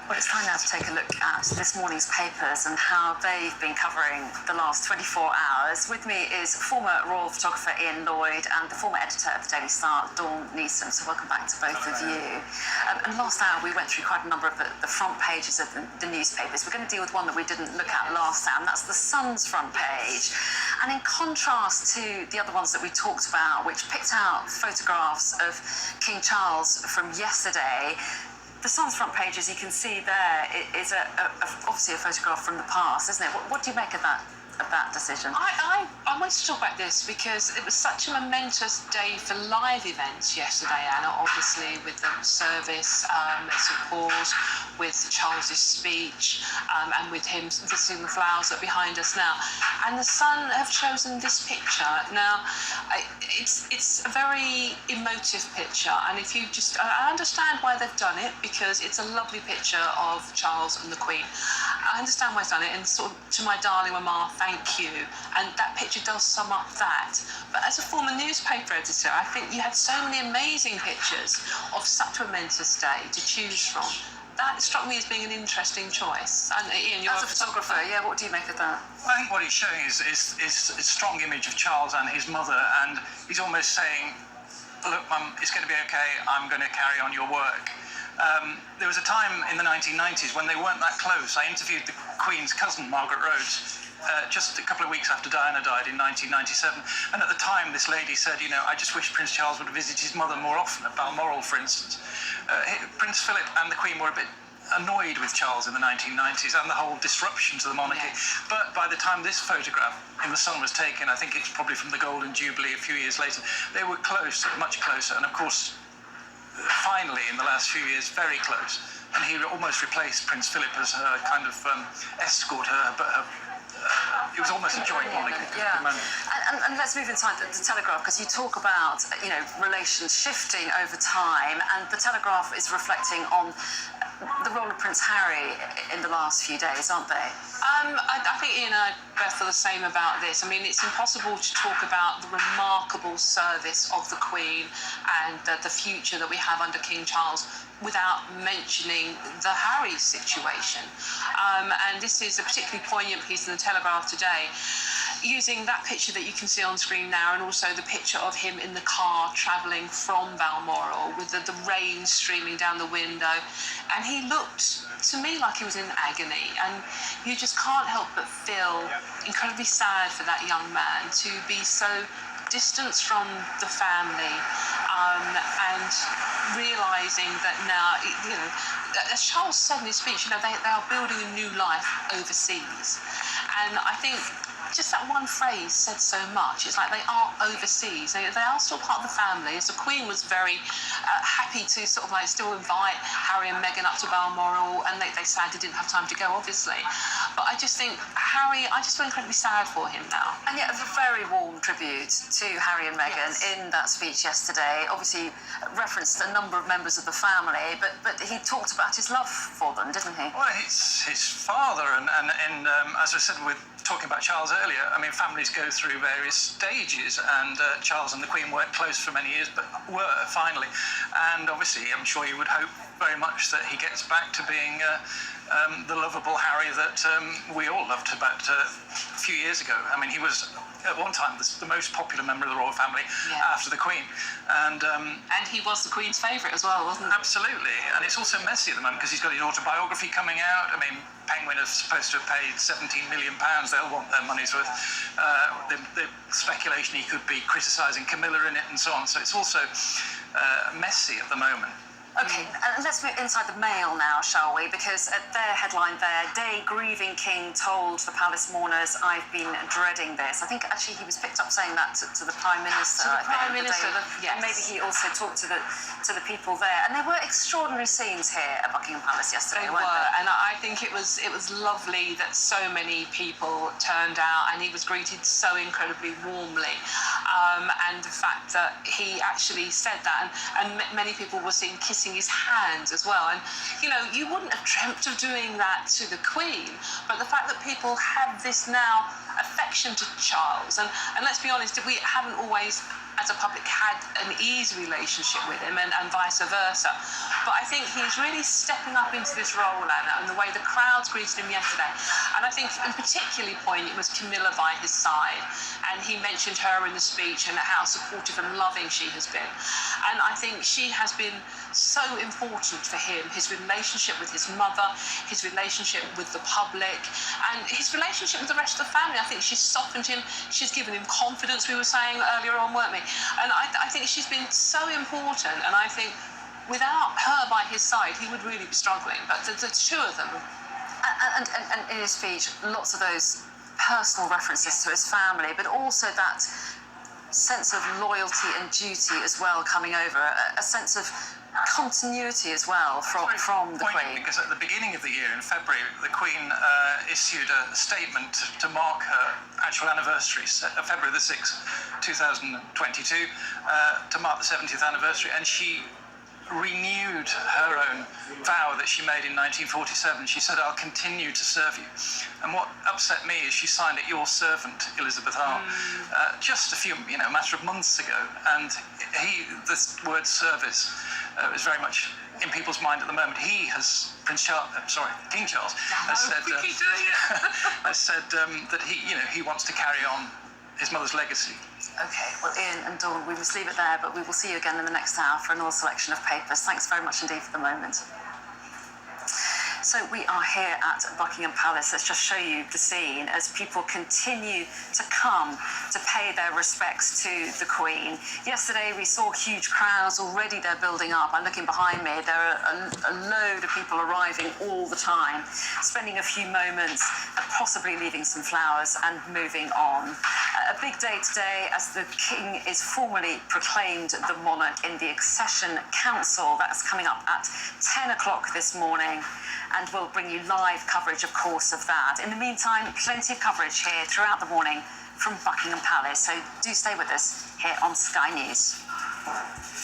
Well, it's time now to take a look at this morning's papers and how they've been covering the last 24 hours. With me is former royal photographer Ian Lloyd and the former editor of the Daily Star, Dawn Neeson. So welcome back to both of you. And last hour we went through quite a number of the front pages of the newspapers. We're going to deal with one that we didn't look at last hour, and that's the Sun's front page. And in contrast to the other ones that we talked about, which picked out photographs of King Charles from yesterday, the Sun's front page, as you can see there, is obviously a photograph from the past, isn't it? What do you make of that decision? I wanted to talk about this because it was such a momentous day for live events yesterday, Anna, obviously with the service, St Paul's, with Charles's speech, and with him visiting the flowers that are behind us now. And the Sun have chosen this picture. Now, it's a very emotive picture, and if you just, I understand why they've done it, because it's a lovely picture of Charles and the Queen. I understand why they've done it, and sort of, to my darling Mama, thank you. And that picture does sum up that. But as a former newspaper editor, I think you had so many amazing pictures of such a momentous day to choose from. That struck me as being an interesting choice. And Ian, you're as a photographer, yeah, what do you make of that? I think what he's showing is a strong image of Charles and his mother, and he's almost saying, look, Mum, it's going to be okay, I'm going to carry on your work. There was a time in the 1990s when they weren't that close. I interviewed the Queen's cousin, Margaret Rhodes, just a couple of weeks after Diana died in 1997. And at the time, this lady said, you know, I just wish Prince Charles would visit his mother more often, at Balmoral, for instance. Prince Philip and the Queen were a bit annoyed with Charles in the 1990s and the whole disruption to the monarchy. Yes. But by the time this photograph in the Sun was taken, I think it's probably from the Golden Jubilee a few years later, they were close, much closer. And of course, finally, in the last few years, very close. And he almost replaced Prince Philip as her kind of escort, it was almost a joint monarchy. Yeah. And let's move inside the Telegraph, because you talk about, you know, relations shifting over time, and the Telegraph is reflecting on the role of Prince Harry in the last few days, aren't they? I think Ian and I both feel the same about this. I mean, it's impossible to talk about the remarkable service of the Queen and the future that we have under King Charles without mentioning the Harry situation. And this is a particularly poignant piece in the Telegraph today, using that picture that you can see on screen now, and also the picture of him in the car travelling from Balmoral with the rain streaming down the window. And he looked to me like he was in agony, and you just can't help but feel incredibly sad for that young man to be so distanced from the family, and realising that now, you know, as Charles said in his speech, you know, they are building a new life overseas. And I think just that one phrase said so much. It's like they are overseas. They are still part of the family. So the Queen was very happy to sort of like still invite Harry and Meghan up to Balmoral, and they sadly didn't have time to go, obviously. But I just think Harry, I just feel incredibly sad for him now. And yet a very warm tribute to Harry and Meghan in that speech yesterday. Obviously referenced a number of members of the family, but he talked about his love for them, didn't he? Well, it's his father, and as I said, with talking about Charles earlier, I mean, families go through various stages, and Charles and the Queen weren't close for many years, but were finally. And obviously, I'm sure you would hope very much that he gets back to being the lovable Harry that we all loved about a few years ago. I mean, he was at one time the most popular member of the royal family after the Queen. And he was the Queen's favourite as well, wasn't he? Absolutely. And it's also messy at the moment because he's got his autobiography coming out. I mean, Penguin is supposed to have paid £17 million. They'll want their money's worth. The speculation he could be criticising Camilla in it and so on. So it's also messy at the moment. Okay, and let's move inside the Mail now, shall we? Because at their headline there, Day Grieving King told the palace mourners, I've been dreading this. I think actually he was picked up saying that to the Prime Minister. To the Prime Minister, yes. And maybe he also talked to the people there. And there were extraordinary scenes here at Buckingham Palace yesterday, weren't there? And I think it was lovely that so many people turned out, and he was greeted so incredibly warmly. And the fact that he actually said that, and many people were seen kissing his hands as well. And, you know, you wouldn't have dreamt of doing that to the Queen, but the fact that people have this now affection to Charles, and let's be honest, we haven't always as a public, had an easy relationship with him, and vice versa. But I think he's really stepping up into this role, Anna, and the way the crowds greeted him yesterday. And I think in particularly poignant was Camilla by his side. And he mentioned her in the speech and how supportive and loving she has been. And I think she has been so important for him, his relationship with his mother, his relationship with the public, and his relationship with the rest of the family. I think she's softened him, she's given him confidence, we were saying earlier on, weren't we? And I think she's been so important, and I think without her by his side, he would really be struggling. But the two of them. And in his speech, lots of those personal references to his family, but also that sense of loyalty and duty as well coming over, a sense of continuity as well from the Queen. Because at the beginning of the year, in February, the Queen issued a statement to mark her actual anniversary, February the 6th, 2022, to mark the 70th anniversary, and she renewed her own vow that she made in 1947. She said, "I'll continue to serve you." And what upset me is she signed it, "Your servant, Elizabeth Hart," just a matter of months ago. And this word service is very much in people's mind at the moment. King Charles has said, has said that he wants to carry on his mother's legacy. Okay, well, Ian and Dawn, we must leave it there, but we will see you again in the next hour for another selection of papers. Thanks very much indeed for the moment. So we are here at Buckingham Palace. Let's just show you the scene as people continue to come to pay their respects to the Queen. Yesterday we saw huge crowds. Already they're building up. I'm looking behind me. There are a load of people arriving all the time, spending a few moments, possibly leaving some flowers and moving on. A big day today as the King is formally proclaimed the monarch in the Accession Council. That's coming up at 10 o'clock this morning. And we'll bring you live coverage, of course, of that. In the meantime, plenty of coverage here throughout the morning from Buckingham Palace. So do stay with us here on Sky News.